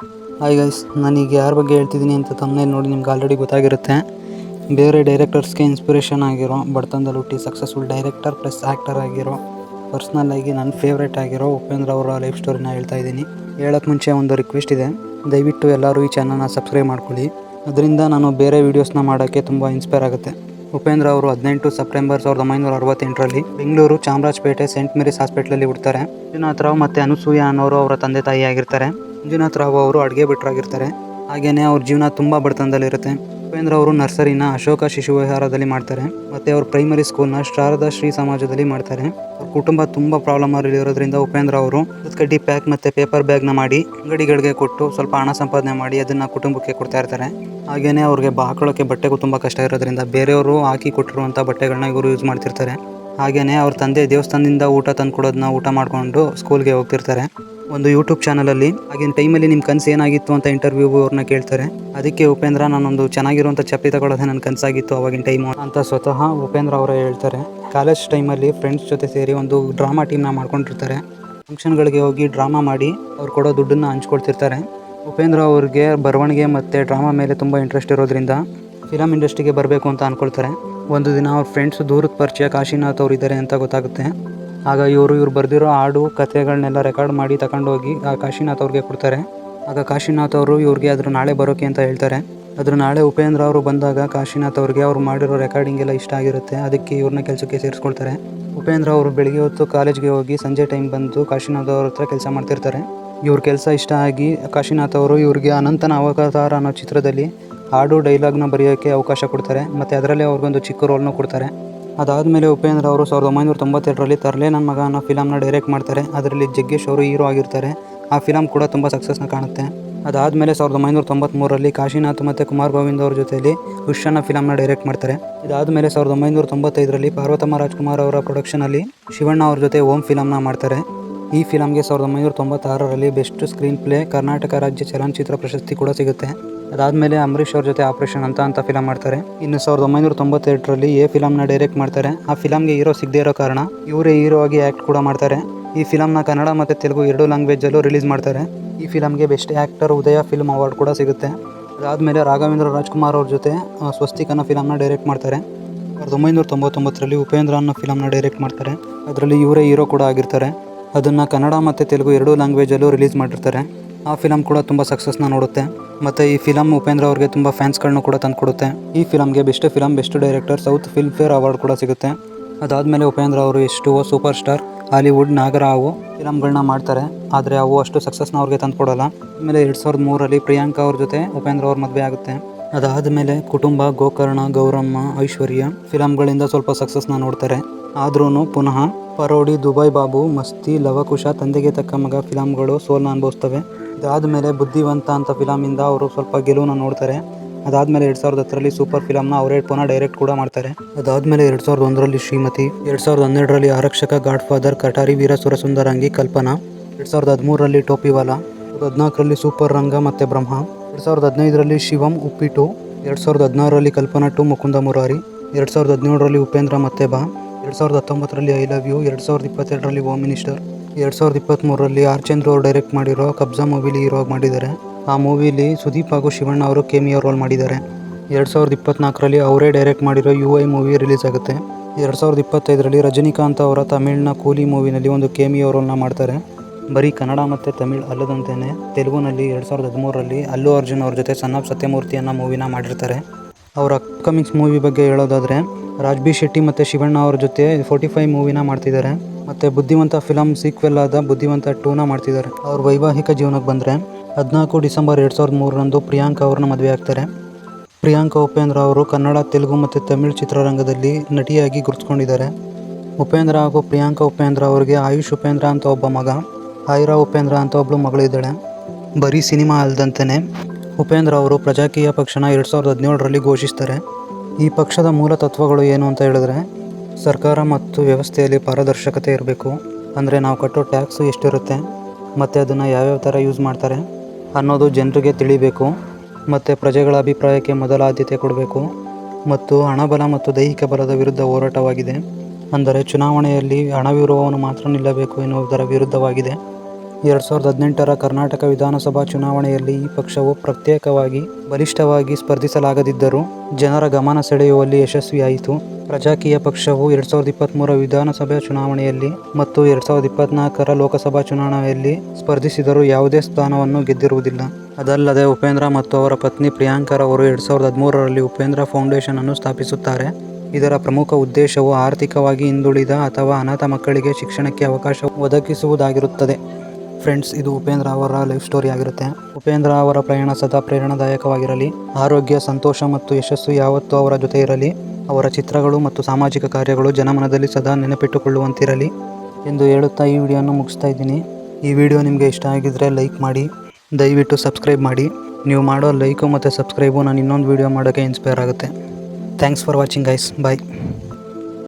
Hi guys, ನಾನೀಗ ಯಾರ ಬಗ್ಗೆ ಹೇಳ್ತಿದ್ದೀನಿ ಅಂತ ತಮ್ಮನೇಲಿ ನೋಡಿ ನಿಮ್ಗೆ ಆಲ್ರೆಡಿ ಗೊತ್ತಾಗಿರುತ್ತೆ. ಬೇರೆ ಡೈರೆಕ್ಟರ್ಸ್ಗೆ ಇನ್ಸ್ಪಿರೇಷನ್ ಆಗಿರೋ, ಬಡತನದಲ್ಲಿ ಹುಟ್ಟಿ ಸಕ್ಸಸ್ಫುಲ್ ಡೈರೆಕ್ಟರ್ ಪ್ಲಸ್ ಆ್ಯಕ್ಟರ್ ಆಗಿರೋ, ಪರ್ಸ್ನಲ್ ಆಗಿ ನನ್ನ ಫೇವ್ರೇಟ್ ಆಗಿರೋ ಉಪೇಂದ್ರ ಅವರ ಲೈಫ್ ಸ್ಟೋರಿನ ಹೇಳ್ತಾ ಇದ್ದೀನಿ. ಹೇಳೋಕ್ಕೆ ಮುಂಚೆ ಒಂದು ರಿಕ್ವೆಸ್ಟ್ ಇದೆ, ದಯವಿಟ್ಟು ಎಲ್ಲರೂ ಈ ಚಾನಲ್ನ ಸಬ್ಸ್ಕ್ರೈಬ್ ಮಾಡ್ಕೊಳ್ಳಿ. ಅದರಿಂದ ನಾನು ಬೇರೆ ವೀಡಿಯೋಸ್ನ ಮಾಡೋಕ್ಕೆ ತುಂಬ ಇನ್ಸ್ಪೈರ್ ಆಗುತ್ತೆ. ಉಪೇಂದ್ರ ಅವರು 18 ಸೆಪ್ಟೆಂಬರ್ 1968ರಲ್ಲಿ ಬೆಂಗಳೂರು ಚಾಮರಾಜಪೇಟೆ ಸೆಂಟ್ ಮೇರಿಸ್ ಹಾಸ್ಪಿಟ್ಲಲ್ಲಿ ಹುಡ್ತಾರೆ. ಮಂಜುನಾಥ್ ರಾವ್ ಮತ್ತು ಅನುಸೂಯ ಅನ್ನೋರು ಅವರ ತಂದೆ ತಾಯಿ ಆಗಿರ್ತಾರೆ. ಮಂಜುನಾಥ್ ರಾವ್ ಅವರು ಅಡುಗೆ ಭಟ್ರಾಗಿರ್ತಾರೆ. ಹಾಗೆಯೇ ಅವ್ರ ಜೀವನ ತುಂಬ ಬಡತನದಲ್ಲಿರುತ್ತೆ. ಉಪೇಂದ್ರ ಅವರು ನರ್ಸರಿನ ಅಶೋಕ ಶಿಶು ವಿಹಾರದಲ್ಲಿ ಮಾಡ್ತಾರೆ ಮತ್ತು ಅವ್ರ ಪ್ರೈಮರಿ ಸ್ಕೂಲ್ನ ಶಾರದಾ ಶ್ರೀ ಸಮಾಜದಲ್ಲಿ ಮಾಡ್ತಾರೆ. ಅವ್ರ ಕುಟುಂಬ ತುಂಬ ಪ್ರಾಬ್ಲಮಲ್ಲಿ ಇರೋದ್ರಿಂದ ಉಪೇಂದ್ರ ಅವರು ಕಡ್ಡಿ ಪ್ಯಾಕ್ ಮತ್ತು ಪೇಪರ್ ಬ್ಯಾಗ್ನ ಮಾಡಿ ಅಂಗಡಿಗಳಿಗೆ ಕೊಟ್ಟು ಸ್ವಲ್ಪ ಹಣ ಸಂಪಾದನೆ ಮಾಡಿ ಅದನ್ನು ಕುಟುಂಬಕ್ಕೆ ಕೊಡ್ತಾ ಇರ್ತಾರೆ. ಹಾಗೆಯೇ ಅವ್ರಿಗೆ ಹಾಕೊಳ್ಳೋಕ್ಕೆ ಬಟ್ಟೆಗೂ ತುಂಬ ಕಷ್ಟ ಇರೋದ್ರಿಂದ ಬೇರೆಯವರು ಹಾಕಿ ಕೊಟ್ಟಿರುವಂಥ ಬಟ್ಟೆಗಳನ್ನ ಇವರು ಯೂಸ್ ಮಾಡ್ತಿರ್ತಾರೆ. ಹಾಗೆಯೇ ಅವ್ರ ತಂದೆ ದೇವಸ್ಥಾನದಿಂದ ಊಟ ತಂದು ಕೊಡೋದನ್ನ ಊಟ ಮಾಡಿಕೊಂಡು ಸ್ಕೂಲ್ಗೆ ಹೋಗ್ತಿರ್ತಾರೆ. ಒಂದು ಯೂಟ್ಯೂಬ್ ಚಾನಲಲ್ಲಿ ಆಗಿನ ಟೈಮಲ್ಲಿ ನಿಮ್ಮ ಕನಸು ಏನಾಗಿತ್ತು ಅಂತ ಇಂಟರ್ವ್ಯೂ ಅವ್ರನ್ನ ಕೇಳ್ತಾರೆ. ಅದಕ್ಕೆ ಉಪೇಂದ್ರ ನಾನೊಂದು ಚೆನ್ನಾಗಿರುವಂಥ ಚಪ್ಪಲಿ ತಗೊಳ್ಳೋದೇ ನನ್ನ ಕನಸಾಗಿತ್ತು ಆವಾಗಿನ ಟೈಮು ಅಂತ ಸ್ವತಃ ಉಪೇಂದ್ರ ಅವರೇ ಹೇಳ್ತಾರೆ. ಕಾಲೇಜ್ ಟೈಮಲ್ಲಿ ಫ್ರೆಂಡ್ಸ್ ಜೊತೆ ಸೇರಿ ಒಂದು ಡ್ರಾಮಾ ಟೀಮ್ನ ಮಾಡ್ಕೊಂಡಿರ್ತಾರೆ. ಫಂಕ್ಷನ್ಗಳಿಗೆ ಹೋಗಿ ಡ್ರಾಮಾ ಮಾಡಿ ಅವ್ರು ಕೊಡೋ ದುಡ್ಡನ್ನು ಹಂಚ್ಕೊಳ್ತಿರ್ತಾರೆ. ಉಪೇಂದ್ರ ಅವ್ರಿಗೆ ಬರವಣಿಗೆ ಮತ್ತು ಡ್ರಾಮಾ ಮೇಲೆ ತುಂಬ ಇಂಟ್ರೆಸ್ಟ್ ಇರೋದ್ರಿಂದ ಫಿಲಮ್ ಇಂಡಸ್ಟ್ರಿಗೆ ಬರಬೇಕು ಅಂತ ಅಂದ್ಕೊಳ್ತಾರೆ. ಒಂದು ದಿನ ಅವ್ರ ಫ್ರೆಂಡ್ಸ್ ದೂರದ ಪರಿಚಯ ಕಾಶಿನಾಥ್ ಅವರು ಇದ್ದಾರೆ ಅಂತ ಗೊತ್ತಾಗುತ್ತೆ. ಆಗ ಇವರು ಬರೆದಿರೋ ಹಾಡು ಕಥೆಗಳನ್ನೆಲ್ಲ ರೆಕಾರ್ಡ್ ಮಾಡಿ ತಗೊಂಡೋಗಿ ಆ ಕಾಶಿನಾಥ್ ಅವ್ರಿಗೆ ಕೊಡ್ತಾರೆ. ಆಗ ಕಾಶಿನಾಥ್ ಅವರು ಇವ್ರಿಗೆ ಅದ್ರ ನಾಳೆ ಬರೋಕೆ ಅಂತ ಹೇಳ್ತಾರೆ. ಅದ್ರ ನಾಳೆ ಉಪೇಂದ್ರ ಅವರು ಬಂದಾಗ ಕಾಶಿನಾಥ್ ಅವ್ರಿಗೆ ಅವ್ರು ಮಾಡಿರೋ ರೆಕಾರ್ಡಿಂಗ್ ಎಲ್ಲ ಇಷ್ಟ ಆಗಿರುತ್ತೆ. ಅದಕ್ಕೆ ಇವ್ರನ್ನ ಕೆಲಸಕ್ಕೆ ಸೇರಿಸ್ಕೊಳ್ತಾರೆ. ಉಪೇಂದ್ರ ಅವರು ಬೆಳಿಗ್ಗೆ ಹೊತ್ತು ಕಾಲೇಜ್ಗೆ ಹೋಗಿ ಸಂಜೆ ಟೈಮ್ ಬಂದು ಕಾಶಿನಾಥ್ ಅವ್ರ ಹತ್ರ ಕೆಲಸ ಮಾಡ್ತಿರ್ತಾರೆ. ಇವ್ರ ಕೆಲಸ ಇಷ್ಟ ಆಗಿ ಕಾಶಿನಾಥ್ ಅವರು ಇವ್ರಿಗೆ ಅನಂತನ ಅವತಾರ ಅನ್ನೋ ಚಿತ್ರದಲ್ಲಿ ಹಾಡು ಡೈಲಾಗ್ನ ಬರೆಯೋಕ್ಕೆ ಅವಕಾಶ ಕೊಡ್ತಾರೆ ಮತ್ತು ಅದರಲ್ಲೇ ಅವ್ರಿಗೊಂದು ಚಿಕ್ಕ ರೋಲ್ನ ಕೊಡ್ತಾರೆ. ಅದಾದಮೇಲೆ ಉಪೇಂದ್ರ ಅವರು 1992ರಲ್ಲಿ ತರ್ಲೆ ನನ್ನ ಮಗ ಅನ್ನೋ ಫಿಲಮ್ನ ಡೈರೆಕ್ಟ್ ಮಾಡ್ತಾರೆ. ಅದರಲ್ಲಿ ಜಗ್ಗೇಶ್ ಅವರು ಹೀರೋ ಆಗಿರ್ತಾರೆ. ಆ ಫಿಲಮ್ ಕೂಡ ತುಂಬ ಸಕ್ಸಸ್ನ ಕಾಣುತ್ತೆ. ಅದಾದಮೇಲೆ 1993ರಲ್ಲಿ ಕಾಶಿನಾಥ್ ಮತ್ತು ಕುಮಾರ್ ಗೋವಿಂದ್ ಅವ್ರ ಜೊತೆಯಲ್ಲಿ ವಿಶ್ ಅನ್ನೋ ಫಿಲಮ್ನ ಡೈರೆಕ್ಟ್ ಮಾಡ್ತಾರೆ. ಇದಾದಮೇಲೆ 1995ರಲ್ಲಿ ಪಾರ್ವತಮ್ಮ ರಾಜ್ಕುಮಾರ್ ಅವರ ಪ್ರೊಡಕ್ಷನಲ್ಲಿ ಶಿವಣ್ಣ ಅವ್ರ ಜೊತೆ ಓಂ ಫಿಲಮ್ನ ಮಾಡ್ತಾರೆ. ಈ ಫಿಲಮ್ಗೆ 1996ರಲ್ಲಿ ಬೆಸ್ಟ್ ಸ್ಕ್ರೀನ್ ಪ್ಲೇ ಕರ್ನಾಟಕ ರಾಜ್ಯ ಚಲನಚಿತ್ರ ಪ್ರಶಸ್ತಿ ಕೂಡ ಸಿಗುತ್ತೆ. ಅದಾದಮೇಲೆ ಅಂಬರೀಷ್ ಅವ್ರ ಜೊತೆ ಆಪರೇಷನ್ ಅಂತ ಫಿಲಮ್ ಮಾಡ್ತಾರೆ. ಇನ್ನು 1998ರಲ್ಲಿ ಎ ಫಿಲಮ್ನ ಡೈರೆಕ್ಟ್ ಮಾಡ್ತಾರೆ. ಆ ಫಿಲಮ್ಗೆ ಹೀರೋ ಸಿಗದೇ ಇರೋ ಕಾರಣ ಇವರೇ ಹೀರೋ ಆಗಿ ಆ್ಯಕ್ಟ್ ಕೂಡ ಮಾಡ್ತಾರೆ. ಈ ಫಿಲಮ್ನ ಕನ್ನಡ ಮತ್ತು ತೆಲುಗು 2 ಲ್ಯಾಂಗ್ವೇಜಲ್ಲೂ ರಿಲೀಸ್ ಮಾಡ್ತಾರೆ. ಈ ಫಿಲಮ್ಗೆ ಬೆಸ್ಟ್ ಆ್ಯಕ್ಟರ್ ಉದಯ ಫಿಲ್ಮ್ ಅವಾರ್ಡ್ ಕೂಡ ಸಿಗುತ್ತೆ. ಅದಾದಮೇಲೆ ರಾಘವೇಂದ್ರ ರಾಜ್ಕುಮಾರ್ ಅವ್ರ ಜೊತೆ ಸ್ವಸ್ತಿಕ್ ಅನ್ನೋ ಫಿಲಮ್ನ ಡೈರೆಕ್ಟ್ ಮಾಡ್ತಾರೆ. 1999ರಲ್ಲಿ ಉಪೇಂದ್ರ ಅನ್ನೋ ಫಿಲಮ್ನ ಡೈರೆಕ್ಟ್ ಮಾಡ್ತಾರೆ. ಅದರಲ್ಲಿ ಇವರೇ ಹೀರೋ ಕೂಡ ಆಗಿರ್ತಾರೆ. ಅದನ್ನು ಕನ್ನಡ ಮತ್ತು ತೆಲುಗು 2 ಲ್ಯಾಂಗ್ವೇಜಲ್ಲೂ ರಿಲೀಸ್ ಮಾಡಿರ್ತಾರೆ. ಆ ಫಿಲಮ್ ಕೂಡ ತುಂಬ ಸಕ್ಸಸ್ನ ನೋಡುತ್ತೆ ಮತ್ತು ಈ ಫಿಲಮ್ ಉಪೇಂದ್ರ ಅವ್ರಿಗೆ ತುಂಬ ಫ್ಯಾನ್ಸ್ಗಳನ್ನೂ ಕೂಡ ತಂದುಕೊಡುತ್ತೆ. ಈ ಫಿಲಮ್ಗೆ best film best director south Filmfare award ಕೂಡ ಸಿಗುತ್ತೆ. ಅದಾದಮೇಲೆ ಉಪೇಂದ್ರ ಅವರು ಎಷ್ಟು ಸೂಪರ್ ಸ್ಟಾರ್ ಹಾಲಿವುಡ್ ನಾಗರಾವು ಫಿಲಮ್ಗಳನ್ನ ಮಾಡ್ತಾರೆ. ಆದರೆ ಅವು ಅಷ್ಟು ಸಕ್ಸಸ್ನ ಅವ್ರಿಗೆ ತಂದುಕೊಡೋಲ್ಲ. ಆಮೇಲೆ 2003ರಲ್ಲಿ ಪ್ರಿಯಾಂಕಾ ಅವ್ರ ಜೊತೆ ಉಪೇಂದ್ರ ಅವ್ರ ಮದುವೆ ಆಗುತ್ತೆ. ಅದಾದಮೇಲೆ ಕುಟುಂಬ, ಗೋಕರ್ಣ, ಗೌರಮ್ಮ, ಐಶ್ವರ್ಯ ಫಿಲಮ್ಗಳಿಂದ ಸ್ವಲ್ಪ ಸಕ್ಸಸ್ನ ನೋಡ್ತಾರೆ. ಆದ್ರೂ ಪುನಃ ಪರೋಡಿ, ದುಬೈ ಬಾಬು, ಮಸ್ತಿ, ಲವಕುಶ, ತಂದೆಗೆ ತಕ್ಕ ಮಗ ಫಿಲಮ್ಗಳು ಸೋಲನ್ನ ಅನುಭವಿಸ್ತವೆ. ಇದಾದಮೇಲೆ ಬುದ್ಧಿವಂತ ಅಂತ ಫಿಲಮಿಂದ ಅವರು ಸ್ವಲ್ಪ ಗೆಲುವನ್ನ ನೋಡ್ತಾರೆ. ಅದಾದಮೇಲೆ 2010ರಲ್ಲಿ ಸೂಪರ್ ಫಿಲಮ್ನ ಅವರೇ ಪುನಃ ಡೈರೆಕ್ಟ್ ಕೂಡ ಮಾಡ್ತಾರೆ. ಅದಾದಮೇಲೆ 2001ರಲ್ಲಿ ಶ್ರೀಮತಿ, 2012ರಲ್ಲಿ ಆರಕ್ಷಕ, ಗಾಡ್ ಫಾದರ್, ಕಟಾರಿ ವೀರ ಸುರಸುಂದರಂಗಿ, ಕಲ್ಪನಾ, 2013ರಲ್ಲಿ ಟೋಪಿವಾಲಾ, 2014ರಲ್ಲಿ ಸೂಪರ್ ರಂಗ ಮತ್ತು ಬ್ರಹ್ಮ, 2015ರಲ್ಲಿ ಶಿವಂ, ಉಪ್ಪಿಟ್ಟು, 2016ರಲ್ಲಿ ಕಲ್ಪನಾ ಟು ಮುಕುಂದ ಮುರಾರಿ, 2017ರಲ್ಲಿ ಉಪೇಂದ್ರ ಮತ್ತೆ ಬಾ, 2019ರಲ್ಲಿ ಐ ಲವ್ ಯು, 2022ರಲ್ಲಿ ಹೋಮ್ ಮಿನಿಸ್ಟರ್, 2023ರಲ್ಲಿ ಆರ್ ಚಂದ್ರು ಅವರು ಡೈರೆಕ್ಟ್ ಮಾಡಿರೋ ಕಬ್ಜಾ ಮೂವಿಲಿ ಹೀರೋ ಮಾಡಿದ್ದಾರೆ. ಆ ಮೂವಿಲಿ ಸುದೀಪ್ ಹಾಗೂ ಶಿವಣ್ಣ ಅವರು ಕೇಮಿಯೋ ರೋಲ್ ಮಾಡಿದ್ದಾರೆ. 2024ರಲ್ಲಿ ಅವರೇ ಡೈರೆಕ್ಟ್ ಮಾಡಿರೋ UI ಮೂವಿ ರಿಲೀಸ್ ಆಗುತ್ತೆ. 2025ರಲ್ಲಿ ರಜನಿಕಾಂತ್ ಅವರ ತಮಿಳಿನ ಕೂಲಿ ಮೂವಿನಲ್ಲಿ ಒಂದು ಕೇಮಿಯೋ ರೋಲ್ನ ಮಾಡ್ತಾರೆ. ಬರೀ ಕನ್ನಡ ಮತ್ತು ತಮಿಳ್ ಅಲ್ಲದಂತೆಯೇ ತೆಲುಗುನಲ್ಲಿ 2013ರಲ್ಲಿ ಅಲ್ಲು ಅರ್ಜುನ್ ಅವ್ರ ಜೊತೆ ಸನ್ ಆಫ್ ಸತ್ಯಮೂರ್ತಿ ಅನ್ನೋ ಮೂವಿನ ಮಾಡಿರ್ತಾರೆ. ಅವರ ಅಪ್ಕಮಿಂಗ್ಸ್ ಮೂವಿ ಬಗ್ಗೆ ಹೇಳೋದಾದರೆ ರಾಜ್ಬಿ ಶೆಟ್ಟಿ ಮತ್ತು ಶಿವಣ್ಣ ಅವ್ರ ಜೊತೆ 45 ಮೂವಿನ ಮಾಡ್ತಿದ್ದಾರೆ ಮತ್ತು ಬುದ್ಧಿವಂತ ಫಿಲಮ್ ಸೀಕ್ವೆಲ್ ಆದ ಬುದ್ಧಿವಂತ 2ನ ಮಾಡ್ತಿದ್ದಾರೆ. ಅವ್ರ ವೈವಾಹಿಕ ಜೀವನಕ್ಕೆ ಬಂದರೆ 14 ಡಿಸೆಂಬರ್ 2003ರಂದು ಪ್ರಿಯಾಂಕಾ ಅವ್ರನ್ನ ಮದುವೆ ಆಗ್ತಾರೆ. ಪ್ರಿಯಾಂಕಾ ಉಪೇಂದ್ರ ಅವರು ಕನ್ನಡ, ತೆಲುಗು ಮತ್ತು ತಮಿಳ್ ಚಿತ್ರರಂಗದಲ್ಲಿ ನಟಿಯಾಗಿ ಗುರುತಿಸ್ಕೊಂಡಿದ್ದಾರೆ. ಉಪೇಂದ್ರ ಹಾಗೂ ಪ್ರಿಯಾಂಕಾ ಉಪೇಂದ್ರ ಅವರಿಗೆ ಆಯುಷ್ ಉಪೇಂದ್ರ ಅಂತ ಒಬ್ಬ ಮಗ, ಐರಾ ಉಪೇಂದ್ರ ಅಂತ ಒಬ್ಬಳು ಮಗಳು ಇದ್ದಾಳೆ. ಬರೀ ಸಿನಿಮಾ ಅಲ್ಲದಂತೆಯೇ ಉಪೇಂದ್ರ ಅವರು ಪ್ರಜಾಕೀಯ ಪಕ್ಷನ 2017ರಲ್ಲಿ ಘೋಷಿಸ್ತಾರೆ. ಈ ಪಕ್ಷದ ಮೂಲ ತತ್ವಗಳು ಏನು ಅಂತ ಹೇಳಿದ್ರೆ, ಸರ್ಕಾರ ಮತ್ತು ವ್ಯವಸ್ಥೆಯಲ್ಲಿ ಪಾರದರ್ಶಕತೆ ಇರಬೇಕು. ಅಂದರೆ ನಾವು ಕಟ್ಟೋ ಟ್ಯಾಕ್ಸು ಎಷ್ಟಿರುತ್ತೆ ಮತ್ತು ಅದನ್ನು ಯಾವ್ಯಾವ ಥರ ಯೂಸ್ ಮಾಡ್ತಾರೆ ಅನ್ನೋದು ಜನರಿಗೆ ತಿಳಿಬೇಕು. ಮತ್ತು ಪ್ರಜೆಗಳ ಅಭಿಪ್ರಾಯಕ್ಕೆ ಮೊದಲ ಆದ್ಯತೆ ಕೊಡಬೇಕು. ಮತ್ತು ಹಣಬಲ ಮತ್ತು ದೈಹಿಕ ಬಲದ ವಿರುದ್ಧ ಹೋರಾಟವಾಗಿದೆ. ಅಂದರೆ ಚುನಾವಣೆಯಲ್ಲಿ ಹಣವಿರುವವನು ಮಾತ್ರ ನಿಲ್ಲಬೇಕು ಎನ್ನುವುದರ ವಿರುದ್ಧವಾಗಿದೆ. 2018ರ ಕರ್ನಾಟಕ ವಿಧಾನಸಭಾ ಚುನಾವಣೆಯಲ್ಲಿ ಈ ಪಕ್ಷವು ಪ್ರತ್ಯೇಕವಾಗಿ ಬಲಿಷ್ಠವಾಗಿ ಸ್ಪರ್ಧಿಸಲಾಗದಿದ್ದರೂ ಜನರ ಗಮನ ಸೆಳೆಯುವಲ್ಲಿ ಯಶಸ್ವಿಯಾಯಿತು. ಪ್ರಜಾಕೀಯ ಪಕ್ಷವು 2023ರ ವಿಧಾನಸಭೆ ಚುನಾವಣೆಯಲ್ಲಿ ಮತ್ತು 2024ರ ಲೋಕಸಭಾ ಚುನಾವಣೆಯಲ್ಲಿ ಸ್ಪರ್ಧಿಸಿದರೂ ಯಾವುದೇ ಸ್ಥಾನವನ್ನು ಗೆದ್ದಿರುವುದಿಲ್ಲ. ಅದಲ್ಲದೆ ಉಪೇಂದ್ರ ಮತ್ತು ಅವರ ಪತ್ನಿ ಪ್ರಿಯಾಂಕರವರು 2013ರಲ್ಲಿ ಉಪೇಂದ್ರ ಫೌಂಡೇಶನ್ ಅನ್ನು ಸ್ಥಾಪಿಸುತ್ತಾರೆ. ಇದರ ಪ್ರಮುಖ ಉದ್ದೇಶವು ಆರ್ಥಿಕವಾಗಿ ಹಿಂದುಳಿದ ಅಥವಾ ಅನಾಥ ಮಕ್ಕಳಿಗೆ ಶಿಕ್ಷಣಕ್ಕೆ ಅವಕಾಶ ಒದಗಿಸುವುದಾಗಿರುತ್ತದೆ. ಫ್ರೆಂಡ್ಸ್, ಇದು ಉಪೇಂದ್ರ ಅವರ ಲೈಫ್ ಸ್ಟೋರಿ ಆಗಿರುತ್ತೆ. ಉಪೇಂದ್ರ ಅವರ ಪ್ರಯಾಣ ಸದಾ ಪ್ರೇರಣಾದಾಯಕವಾಗಿರಲಿ. ಆರೋಗ್ಯ, ಸಂತೋಷ ಮತ್ತು ಯಶಸ್ಸು ಯಾವತ್ತೂ ಅವರ ಜೊತೆ ಇರಲಿ. ಅವರ ಚಿತ್ರಗಳು ಮತ್ತು ಸಾಮಾಜಿಕ ಕಾರ್ಯಗಳು ಜನಮನದಲ್ಲಿ ಸದಾ ನೆನಪಿಟ್ಟುಕೊಳ್ಳುವಂತಿರಲಿ ಎಂದು ಹೇಳುತ್ತಾ ಈ ವಿಡಿಯೋನ ಮುಗಿಸ್ತಾ ಇದ್ದೀನಿ. ಈ ವಿಡಿಯೋ ನಿಮಗೆ ಇಷ್ಟ ಆಗಿದ್ರೆ ಲೈಕ್ ಮಾಡಿ, ದಯವಿಟ್ಟು ಸಬ್ಸ್ಕ್ರೈಬ್ ಮಾಡಿ. ನೀವು ಮಾಡೋ ಲೈಕು ಮತ್ತು ಸಬ್ಸ್ಕ್ರೈಬು ನಾನು ಇನ್ನೊಂದು ವಿಡಿಯೋ ಮಾಡೋಕ್ಕೆ ಇನ್ಸ್ಪೈರ್ ಆಗುತ್ತೆ. Thanks for watching guys. Bye.